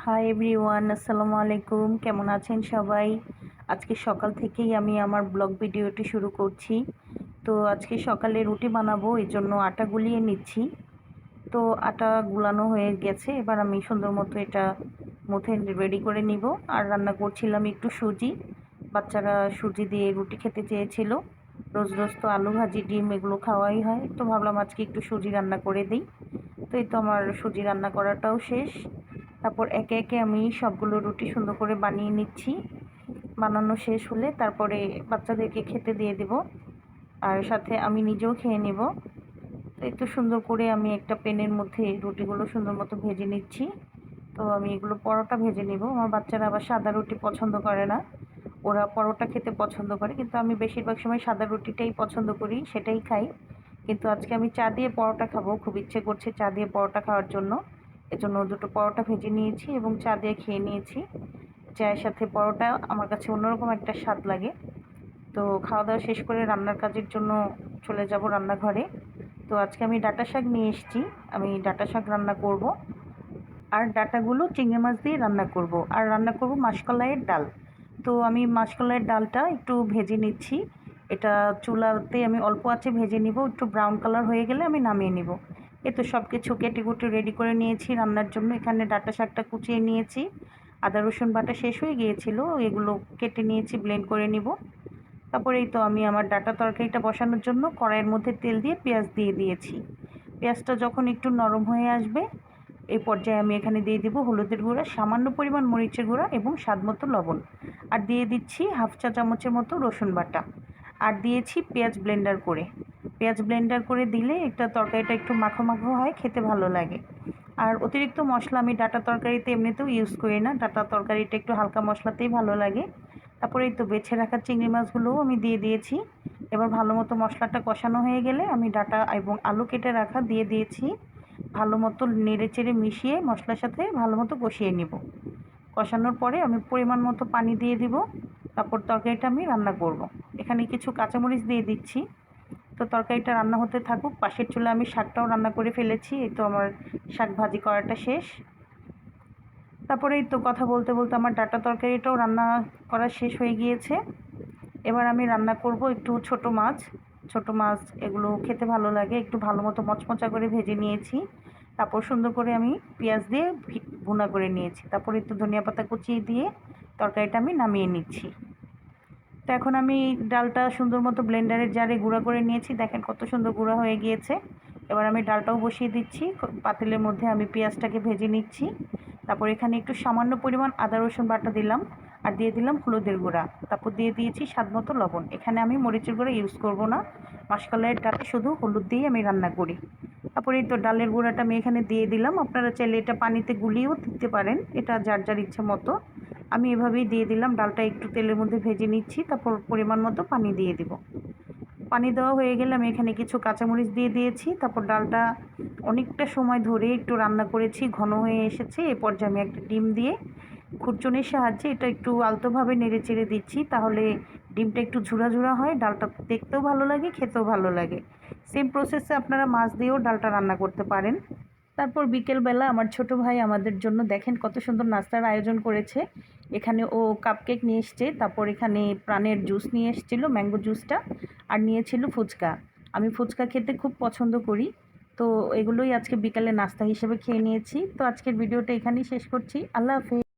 Hi everyone, আসসালামু আলাইকুম। কেমন আছেন সবাই? আজকে সকাল থেকেই আমি আমার ব্লগ ভিডিওটি শুরু করছি। তো আজকে সকালে রুটি বানাবো, এই জন্য আটা গুলিয়ে নিচ্ছি। তো আটা গুলানো হয়ে গেছে, এবার আমি সুন্দর মতো এটা মধ্যে রেডি করে নিব। আর রান্না করছিলাম একটু সুজি। বাচ্চারা সুজি দিয়ে রুটি খেতে চেয়েছিল। রোজ রোজ তো আলু ভাজি ডিম এগুলো খাওয়াই হয়, তো ভাবলাম আজকে একটু সুজি রান্না করে দিই। তো এই তো আমার সুজি রান্না করাটাও শেষ। তারপর একে একে আমি সবগুলো রুটি সুন্দর করে বানিয়ে নিচ্ছি। বানানো শেষ হলে তারপরে বাচ্চাদেরকে খেতে দিয়ে দেব, আর সাথে আমি নিজেও খেয়ে নেব। তো একটু সুন্দর করে আমি একটা প্যানের মধ্যে রুটিগুলো সুন্দর মতো ভেজে নিচ্ছি। তো আমি এগুলো পরোটা ভেজে নেব। আমার বাচ্চারা আবার সাদা রুটি পছন্দ করে না, ওরা পরোটা খেতে পছন্দ করে, কিন্তু আমি বেশিরভাগ সময় সাদা রুটিটাই পছন্দ করি, সেটাই খাই। কিন্তু আজকে আমি চা দিয়ে পরোটা খাবো, খুব ইচ্ছে করছে চা দিয়ে পরোটা খাওয়ার জন্য। এজন্য দুটো পরোটা ভেজে নিয়েছি এবং চা দিয়ে খেয়ে নিয়েছি। চায়ের সাথে পরোটা আমার কাছে অন্যরকম একটা স্বাদ লাগে। তো খাওয়া দাওয়া শেষ করে রান্নার কাজের জন্য চলে যাব রান্নাঘরে। তো আজকে আমি ডাঁটা শাক নিয়ে এসেছি, আমি ডাঁটা শাক রান্না করব। আর ডাঁটাগুলো চিংড়ি মাছ দিয়ে রান্না করব, আর রান্না করব মাসকলাইয়ের ডাল। তো আমি মাসকলাইয়ের ডালটা একটু ভেজে নিচ্ছি। এটা চুলাতে আমি অল্প আঁচে ভেজে নিব, একটু ব্রাউন কালার হয়ে গেলে আমি নামিয়ে নিব। এই তো সব কিছু কেটে কুটে রেডি করে নিয়েছি রান্নার জন্য। এখানে ডাঁটা শাকটা কুচিয়ে নিয়েছি, আদা রসুন বাটা শেষ হয়ে গিয়েছিল, এগুলো কেটে নিয়েছি, ব্লেন্ড করে নিব। তারপরে এই তো আমি আমার ডাঁটা তরকারিটা বসানোর জন্য কড়াইয়ের মধ্যে তেল দিয়ে পেঁয়াজ দিয়ে দিয়েছি। পেঁয়াজটা যখন একটু নরম হয়ে আসবে, এই পর্যায়ে আমি এখানে দিয়ে দিব হলুদের গুঁড়া, সামান্য পরিমাণ মরিচের গুঁড়া এবং স্বাদমতো লবণ। আর দিয়ে দিচ্ছি হাফ চা চামচের মতো রসুন বাটা। আর দিয়েছি পেঁয়াজ ব্লেন্ডার করে। পেঁয়াজ ব্লেন্ডার করে দিলে একটা তরকারিটা একটু মাখো মাখো হয়, খেতে ভালো লাগে। আর অতিরিক্ত মশলা আমি ডাঁটা তরকারিতে এমনিতেও ইউজ করি না, ডাঁটা তরকারিটা একটু হালকা মশলাতেই ভালো লাগে। তারপরে এই তো বেছে রাখা চিংড়ি মাছগুলোও আমি দিয়ে দিয়েছি। এবার ভালো মতো মশলাটা কষানো হয়ে গেলে আমি ডাঁটা এবং আলু কেটে রাখা দিয়ে দিয়েছি। ভালো মতো নেড়ে চেড়ে মিশিয়ে মশলার সাথে ভালো মতো কষিয়ে নেব। কষানোর পরে আমি পরিমাণ মতো পানি দিয়ে দিব। তারপর তরকারিটা আমি রান্না করব। এখানে কিছু কাঁচামরিচ দিয়ে দিচ্ছি। তো তরকারিটা রান্না হতে থাকুক, পাশের চুলায় আমি শাকটাও রান্না করে ফেলেছি। এই তো আমার শাক ভাজি করাটা শেষ। তারপরে এই তো কথা বলতে বলতে আমার ডাঁটা তরকারিটাও রান্না করা শেষ হয়ে গিয়েছে। এবার আমি রান্না করব একটু ছোট মাছ। ছোট মাছ এগুলো খেতে ভালো লাগে, একটু ভালো মতো মচমচা করে ভেজে নিয়েছি। তারপর সুন্দর করে আমি পেঁয়াজ দিয়ে ভুনা করে নিয়েছি। তারপর একটু ধনিয়া পাতা কুচিয়ে দিয়ে তরকারিটা আমি নামিয়ে নিচ্ছি। তো এখন আমি ডালটা সুন্দর মতো ব্লেন্ডারের জারে গুঁড়া করে নিয়েছি, দেখেন কত সুন্দর গুঁড়া হয়ে গিয়েছে। এবার আমি ডালটাও বসিয়ে দিচ্ছি, পাতিলের মধ্যে আমি পেঁয়াজটাকে ভেজে নিচ্ছি। তারপর এখানে একটু সামান্য পরিমাণ আদা রসুন বাটা দিলাম, আর দিয়ে দিলাম হলুদের গুঁড়া। তারপর দিয়ে দিয়েছি স্বাদমতো লবণ। এখানে আমি মরিচের গুঁড়া ইউজ করব না, মাসকলাইয়ের ডালে শুধু হলুদ দিয়ে আমি রান্না করি। তারপরে এই তো ডালের গুঁড়াটা আমি এখানে দিয়ে দিলাম। আপনারা চাইলে এটা পানিতে গুলিয়েও দিতে পারেন, এটা যার যার ইচ্ছে মতো। আমি এভাবেই দিয়ে দিলাম, ডালটা একটু তেলের মধ্যে ভেজে নিচ্ছি, তারপর পরিমাণ মতো পানি দিয়ে দিব। পানি দেওয়া হয়ে গেলে আমি এখানে কিছু কাঁচামরিচ দিয়ে দিয়েছি। তারপর ডালটা অনেকটা সময় ধরে একটু রান্না করেছি, ঘন হয়ে এসেছে। এ পর্যায়ে আমি একটা ডিম দিয়ে খুরচুনির সাহায্যে এটা একটু আলতোভাবে নেড়ে চেড়ে দিচ্ছি, তাহলে ডিমটা একটু ঝুরা ঝুরা হয়, ডালটা দেখতেও ভালো লাগে, খেতেও ভালো লাগে। সেম প্রসেসে আপনারা মাছ দিয়েও ডালটা রান্না করতে পারেন। তারপর বিকেলবেলা আমার ছোট ভাই আমাদের জন্য দেখেন কত সুন্দর নাস্তার আয়োজন করেছে। এখানে ও কাপকেক নিয়ে এসছে, তারপর এখানে প্রাণের জুস নিয়ে এসেছিলো, ম্যাঙ্গো জুসটা। আর নিয়েছিল ফুচকা। আমি ফুচকা খেতে খুব পছন্দ করি। তো এগুলোই আজকে বিকালে নাস্তা হিসেবে খেয়ে নিয়েছি। তো আজকের ভিডিওটা এখানেই শেষ করছি। আল্লাহ হাফেজ।